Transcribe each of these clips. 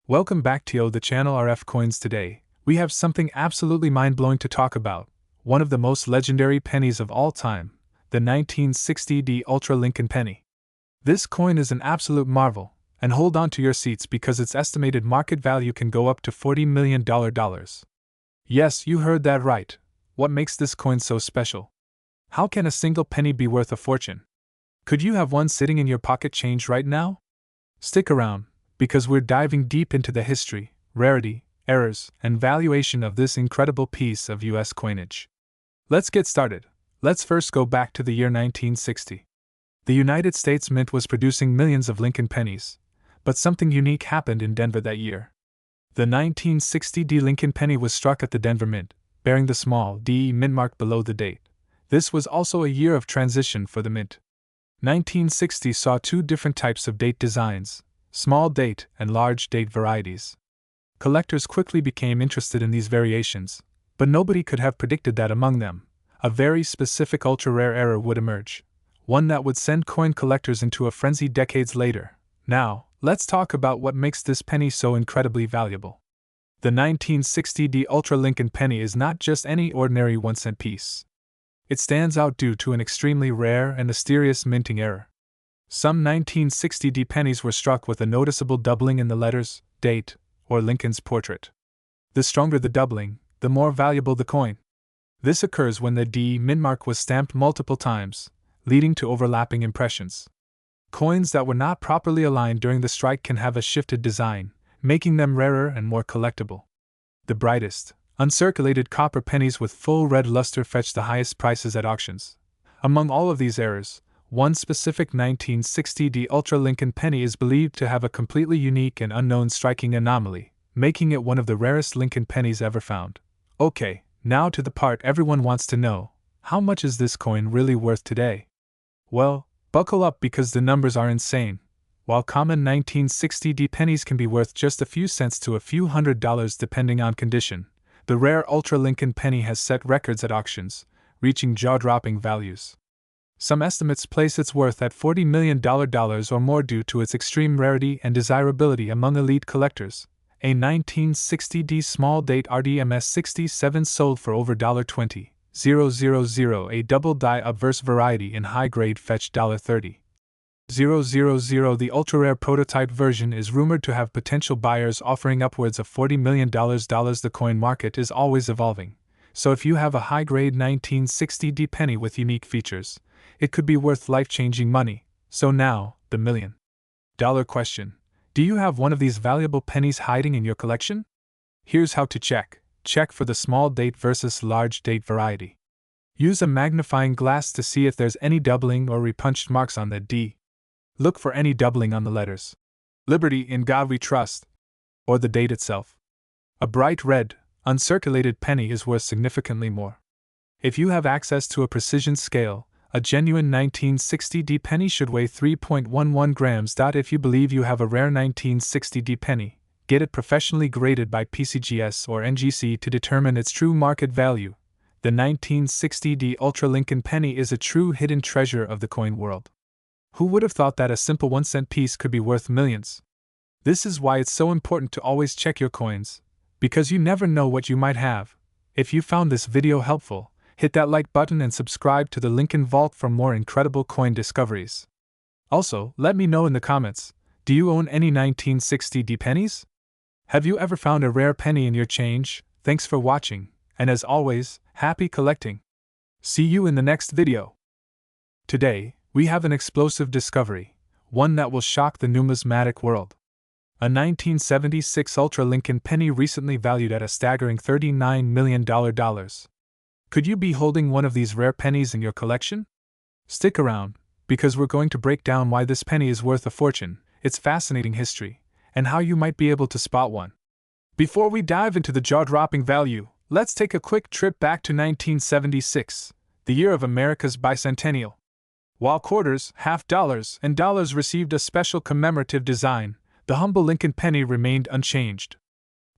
Welcome back to the channel RFCoins. Today, we have something absolutely mind-blowing to talk about, one of the most legendary pennies of all time, the 1960 Ultra Lincoln Penny. This coin is an absolute marvel, and hold on to your seats because its estimated market value can go up to $40 million. Yes, you heard that right. What makes this coin so special? How can a single penny be worth a fortune? Could you have one sitting in your pocket change right now? Stick around, because we're diving deep into the history, rarity, errors, and valuation of this incredible piece of US coinage. Let's get started. Let's first go back to the year 1960. The United States Mint was producing millions of Lincoln pennies, but something unique happened in Denver that year. The 1960 Lincoln penny was struck at the Denver Mint, bearing the small D mint mark below the date. This was also a year of transition for the Mint. 1960 saw two different types of date designs, small date and large date varieties. Collectors quickly became interested in these variations, but nobody could have predicted that among them, a very specific ultra-rare error would emerge, one that would send coin collectors into a frenzy decades later. Now, let's talk about what makes this penny so incredibly valuable. The 1960 Ultra Lincoln Penny is not just any ordinary 1-cent piece. It stands out due to an extremely rare and mysterious minting error. Some 1960 pennies were struck with a noticeable doubling in the letters, date, or Lincoln's portrait. The stronger the doubling, the more valuable the coin. This occurs when the D mint mark was stamped multiple times, leading to overlapping impressions. Coins that were not properly aligned during the strike can have a shifted design, making them rarer and more collectible. The brightest, uncirculated copper pennies with full red luster fetch the highest prices at auctions. Among all of these errors, one specific 1960 Ultra Lincoln penny is believed to have a completely unique and unknown striking anomaly, making it one of the rarest Lincoln pennies ever found. Okay, now to the part everyone wants to know: how much is this coin really worth today? Well, buckle up because the numbers are insane. While common 1960 pennies can be worth just a few cents to a few $100s depending on condition, the rare Ultra Lincoln penny has set records at auctions, reaching jaw-dropping values. Some estimates place its worth at $40 million or more due to its extreme rarity and desirability among elite collectors. A 1960 small date RDMS 67 sold for over $20,000. A double die obverse variety in high grade fetched $30,000. The ultra-rare prototype version is rumored to have potential buyers offering upwards of $40 million. The coin market is always evolving, so if you have a high-grade 1960 penny with unique features, it could be worth life-changing money. So now, the $1,000,000 question. Do you have one of these valuable pennies hiding in your collection? Here's how to check. Check for the small date versus large date variety. Use a magnifying glass to see if there's any doubling or repunched marks on the D. Look for any doubling on the letters "Liberty, in God We Trust," or the date itself. A bright red, uncirculated penny is worth significantly more. If you have access to a precision scale, a genuine 1960 penny should weigh 3.11 grams. If you believe you have a rare 1960 penny, get it professionally graded by PCGS or NGC to determine its true market value. The 1960 Ultra Lincoln penny is a true hidden treasure of the coin world. Who would have thought that a simple 1-cent piece could be worth millions? This is why it's so important to always check your coins, because you never know what you might have. If you found this video helpful, hit that like button and subscribe to the Lincoln Vault for more incredible coin discoveries. Also, let me know in the comments, do you own any 1960 pennies? Have you ever found a rare penny in your change? Thanks for watching, and as always, happy collecting. See you in the next video. Today, we have an explosive discovery, one that will shock the numismatic world. A 1976 Ultra Lincoln penny recently valued at a staggering $39 million. Could you be holding one of these rare pennies in your collection? Stick around, because we're going to break down why this penny is worth a fortune, its fascinating history, and how you might be able to spot one. Before we dive into the jaw-dropping value, let's take a quick trip back to 1976, the year of America's bicentennial. While quarters, half dollars, and dollars received a special commemorative design, the humble Lincoln penny remained unchanged.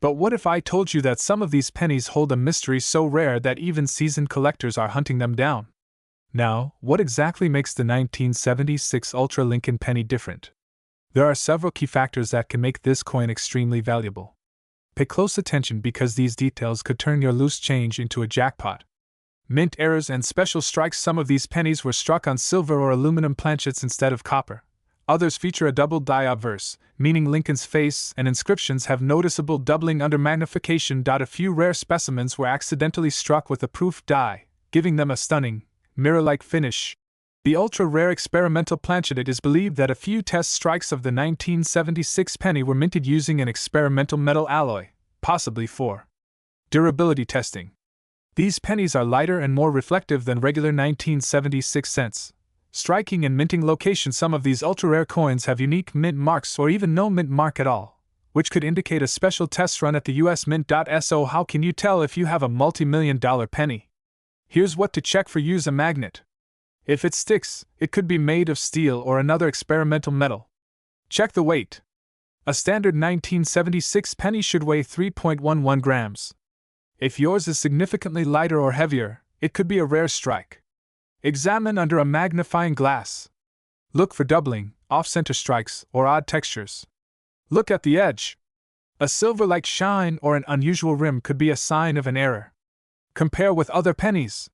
But what if I told you that some of these pennies hold a mystery so rare that even seasoned collectors are hunting them down? Now, what exactly makes the 1976 Ultra Lincoln penny different? There are several key factors that can make this coin extremely valuable. Pay close attention because these details could turn your loose change into a jackpot. Mint errors and special strikes. Some of these pennies were struck on silver or aluminum planchets instead of copper. Others feature a double die obverse, meaning Lincoln's face and inscriptions have noticeable doubling under magnification. A few rare specimens were accidentally struck with a proof die, giving them a stunning, mirror-like finish. The ultra-rare experimental planchet. It is believed that a few test strikes of the 1976 penny were minted using an experimental metal alloy, possibly for durability testing. These pennies are lighter and more reflective than regular 1976 cents. Striking and minting location. Some of these ultra-rare coins have unique mint marks or even no mint mark at all, which could indicate a special test run at the US Mint. So how can you tell if you have a multi-million-dollar penny? Here's what to check for. Use a magnet. If it sticks, it could be made of steel or another experimental metal. Check the weight. A standard 1976 penny should weigh 3.11 grams. If yours is significantly lighter or heavier, it could be a rare strike. Examine under a magnifying glass. Look for doubling, off-center strikes, or odd textures. Look at the edge. A silver-like shine or an unusual rim could be a sign of an error. Compare with other pennies.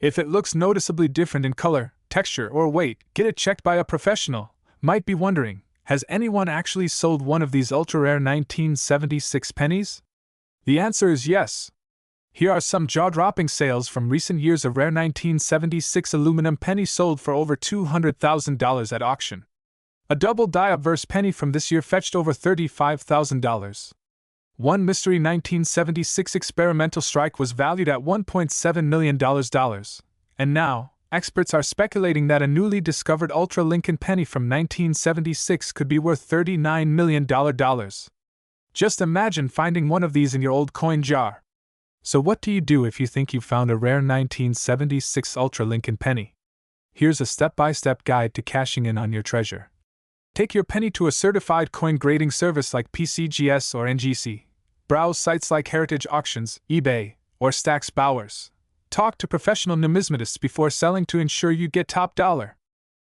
If it looks noticeably different in color, texture, or weight, get it checked by a professional. Might be wondering, has anyone actually sold one of these ultra-rare 1976 pennies? The answer is yes. Here are some jaw-dropping sales from recent years. A rare 1976 aluminum penny sold for over $200,000 at auction. A double die obverse penny from this year fetched over $35,000. One mystery 1976 experimental strike was valued at $1.7 million. And now, experts are speculating that a newly discovered Ultra Lincoln penny from 1976 could be worth $39 million. Just imagine finding one of these in your old coin jar. So what do you do if you think you found a rare 1976 Ultra Lincoln penny? Here's a step-by-step guide to cashing in on your treasure. Take your penny to a certified coin grading service like PCGS or NGC. Browse sites like Heritage Auctions, eBay, or Stack's Bowers. Talk to professional numismatists before selling to ensure you get top dollar.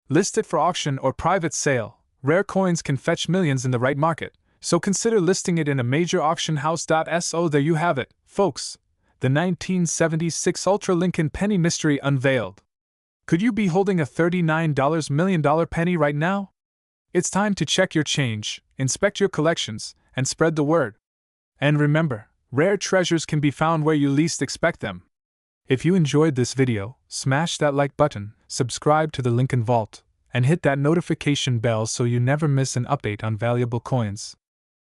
List it for auction or private sale. Rare coins can fetch millions in the right market, so consider listing it in a major auction house. So there you have it, folks. The 1976 Ultra Lincoln penny mystery unveiled. Could you be holding a $39 million penny right now? It's time to check your change, inspect your collections, and spread the word. And remember, rare treasures can be found where you least expect them. If you enjoyed this video, smash that like button, subscribe to the Lincoln Vault, and hit that notification bell so you never miss an update on valuable coins.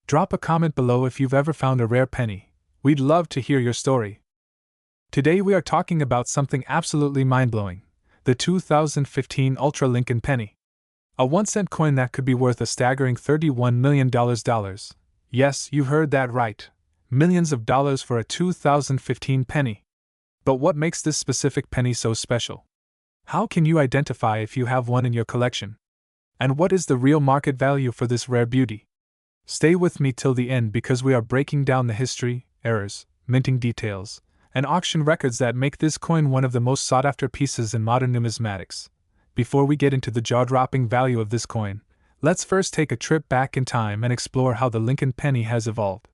Drop a comment below if you've ever found a rare penny. We'd love to hear your story. Today we are talking about something absolutely mind-blowing, the 2015 Ultra Lincoln penny. A 1-cent coin that could be worth a staggering $31 million. Yes, you heard that right. Millions of dollars for a 2015 penny. But what makes this specific penny so special? How can you identify if you have one in your collection? And what is the real market value for this rare beauty? Stay with me till the end because we are breaking down the history, errors, minting details, and auction records that make this coin one of the most sought-after pieces in modern numismatics. Before we get into the jaw-dropping value of this coin, let's first take a trip back in time and explore how the Lincoln penny has evolved.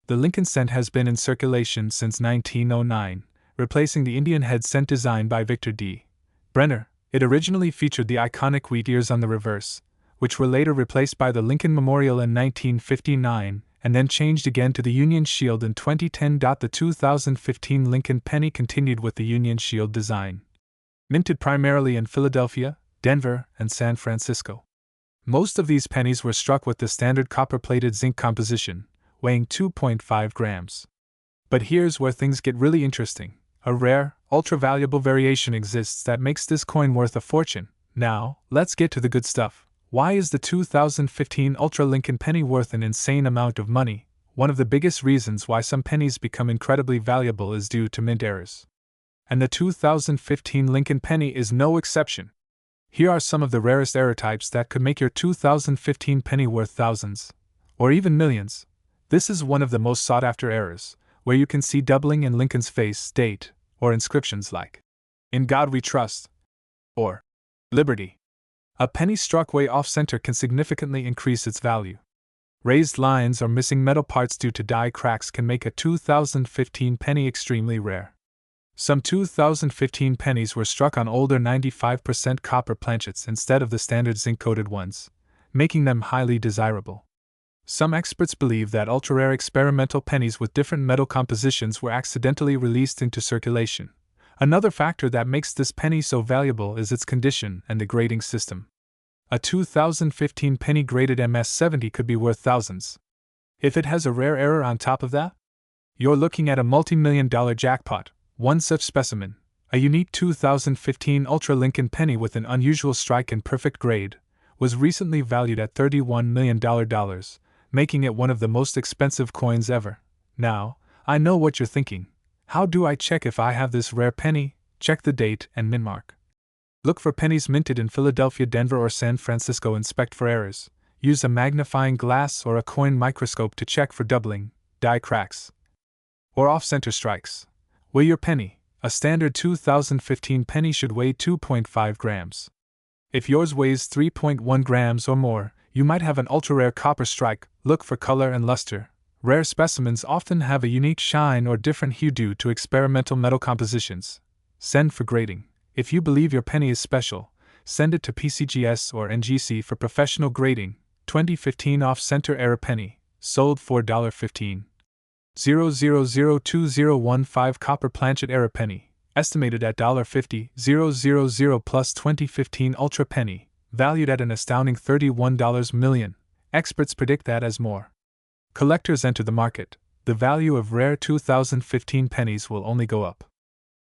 The Lincoln cent has been in circulation since 1909, replacing the Indian head cent design by Victor D. Brenner. It originally featured the iconic wheat ears on the reverse, which were later replaced by the Lincoln Memorial in 1959, and then changed again to the Union Shield in 2010. The 2015 Lincoln penny continued with the Union Shield design. Minted primarily in Philadelphia, Denver, and San Francisco. Most of these pennies were struck with the standard copper-plated zinc composition, weighing 2.5 grams. But here's where things get really interesting. A rare, ultra-valuable variation exists that makes this coin worth a fortune. Now, let's get to the good stuff. Why is the 2015 Ultra Lincoln penny worth an insane amount of money? One of the biggest reasons why some pennies become incredibly valuable is due to mint errors. And the 2015 Lincoln penny is no exception. Here are some of the rarest error types that could make your 2015 penny worth thousands, or even millions. This is one of the most sought-after errors, where you can see doubling in Lincoln's face, date, or inscriptions like, "In God We Trust," or "Liberty." A penny struck way off-center can significantly increase its value. Raised lines or missing metal parts due to die cracks can make a 2015 penny extremely rare. Some 2015 pennies were struck on older 95% copper planchets instead of the standard zinc-coated ones, making them highly desirable. Some experts believe that ultra-rare experimental pennies with different metal compositions were accidentally released into circulation. Another factor that makes this penny so valuable is its condition and the grading system. A 2015 penny graded MS-70 could be worth thousands. If it has a rare error on top of that, you're looking at a multi-million-dollar jackpot. One such specimen, a unique 2015 Ultra Lincoln penny with an unusual strike and perfect grade, was recently valued at $31 million, making it one of the most expensive coins ever. Now, I know what you're thinking. How do I check if I have this rare penny? Check the date and mint mark. Look for pennies minted in Philadelphia, Denver, or San Francisco. Inspect for errors. Use a magnifying glass or a coin microscope to check for doubling, die cracks, or off-center strikes. Weigh your penny. A standard 2015 penny should weigh 2.5 grams. If yours weighs 3.1 grams or more, you might have an ultra-rare copper strike. Look for color and luster. Rare specimens often have a unique shine or different hue due to experimental metal compositions. Send for grading. If you believe your penny is special, send it to PCGS or NGC for professional grading. 2015 off-center error penny, sold for $15. 0002015 copper planchet error penny, estimated at $50. 000 plus 2015 ultra penny, valued at an astounding $31 million. Experts predict that as more collectors enter the market, the value of rare 2015 pennies will only go up.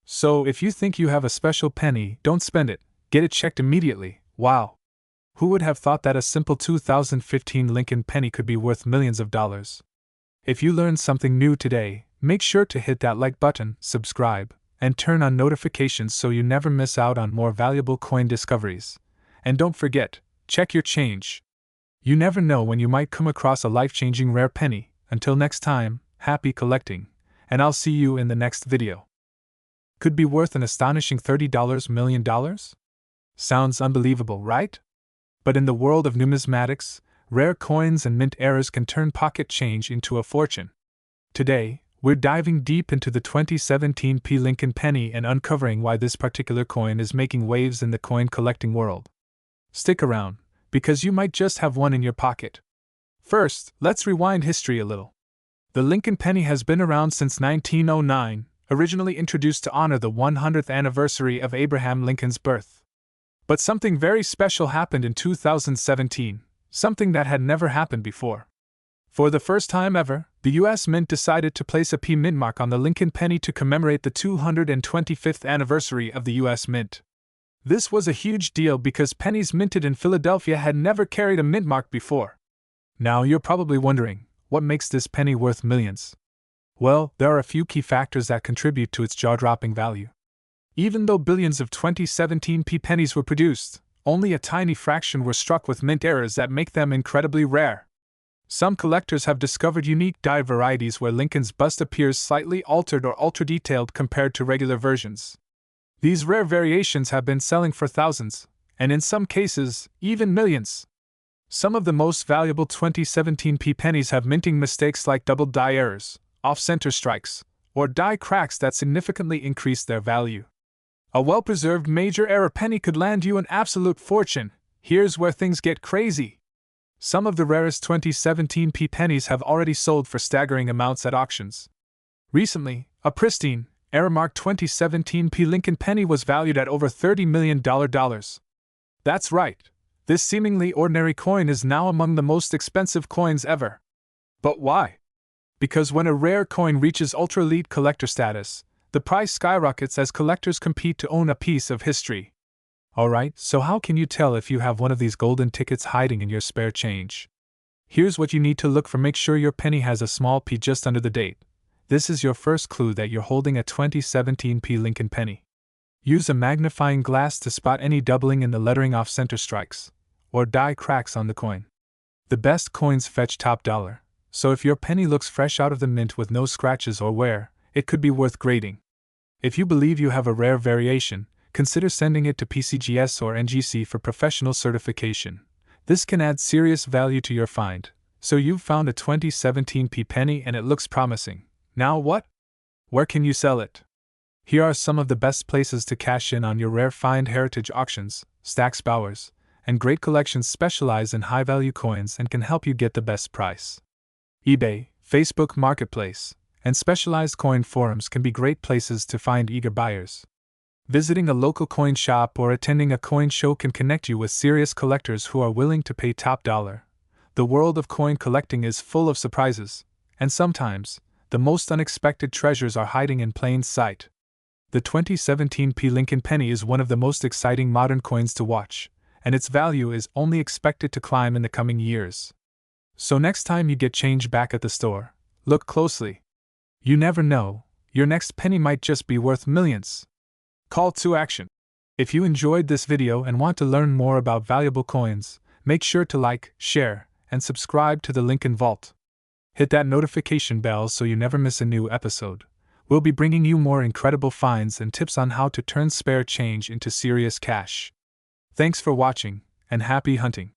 So if you think you have a special penny, don't spend it, get it checked immediately. Wow! Who would have thought that a simple 2015 Lincoln penny could be worth millions of dollars? If you learned something new today, make sure to hit that like button, subscribe, and turn on notifications so you never miss out on more valuable coin discoveries. And don't forget, check your change. You never know when you might come across a life-changing rare penny. Until next time, happy collecting, and I'll see you in the next video. Could be worth an astonishing $30 million? Sounds unbelievable, right? But in the world of numismatics, rare coins and mint errors can turn pocket change into a fortune. Today, we're diving deep into the 2017 P. Lincoln penny and uncovering why this particular coin is making waves in the coin collecting world. Stick around, because you might just have one in your pocket. First, let's rewind history a little. The Lincoln penny has been around since 1909, originally introduced to honor the 100th anniversary of Abraham Lincoln's birth. But something very special happened in 2017. Something that had never happened before. For the first time ever, the U.S. Mint decided to place a P mint mark on the Lincoln penny to commemorate the 225th anniversary of the U.S. Mint. This was a huge deal because pennies minted in Philadelphia had never carried a mint mark before. Now you're probably wondering, what makes this penny worth millions? Well, there are a few key factors that contribute to its jaw-dropping value. Even though billions of 2017 P pennies were produced, only a tiny fraction were struck with mint errors that make them incredibly rare. Some collectors have discovered unique die varieties where Lincoln's bust appears slightly altered or ultra-detailed compared to regular versions. These rare variations have been selling for thousands, and in some cases, even millions. Some of the most valuable 2017 P pennies have minting mistakes like double die errors, off-center strikes, or die cracks that significantly increase their value. A well-preserved major error penny could land you an absolute fortune. Here's where things get crazy. Some of the rarest 2017 P pennies have already sold for staggering amounts at auctions. Recently, a pristine, error-marked 2017 P Lincoln penny was valued at over $30 million. That's right. This seemingly ordinary coin is now among the most expensive coins ever. But why? Because when a rare coin reaches ultra-elite collector status, the price skyrockets as collectors compete to own a piece of history. Alright, so how can you tell if you have one of these golden tickets hiding in your spare change? Here's what you need to look for. Make sure your penny has a small p just under the date. This is your first clue that you're holding a 2017 P Lincoln penny. Use a magnifying glass to spot any doubling in the lettering off-center strikes, or die cracks on the coin. The best coins fetch top dollar, so if your penny looks fresh out of the mint with no scratches or wear, it could be worth grading. If you believe you have a rare variation, consider sending it to PCGS or NGC for professional certification. This can add serious value to your find. So you've found a 2017p penny and it looks promising. Now what? Where can you sell it? Here are some of the best places to cash in on your rare find: heritage auctions, Stax Bowers, and great collections specialize in high-value coins and can help you get the best price. eBay, Facebook Marketplace, and specialized coin forums can be great places to find eager buyers. Visiting a local coin shop or attending a coin show can connect you with serious collectors who are willing to pay top dollar. The world of coin collecting is full of surprises, and sometimes, the most unexpected treasures are hiding in plain sight. The 2017p Lincoln penny is one of the most exciting modern coins to watch, and its value is only expected to climb in the coming years. So next time you get change back at the store, look closely. You never know, your next penny might just be worth millions. Call to action. If you enjoyed this video and want to learn more about valuable coins, make sure to like, share, and subscribe to the Lincoln Vault. Hit that notification bell so you never miss a new episode. We'll be bringing you more incredible finds and tips on how to turn spare change into serious cash. Thanks for watching, and happy hunting.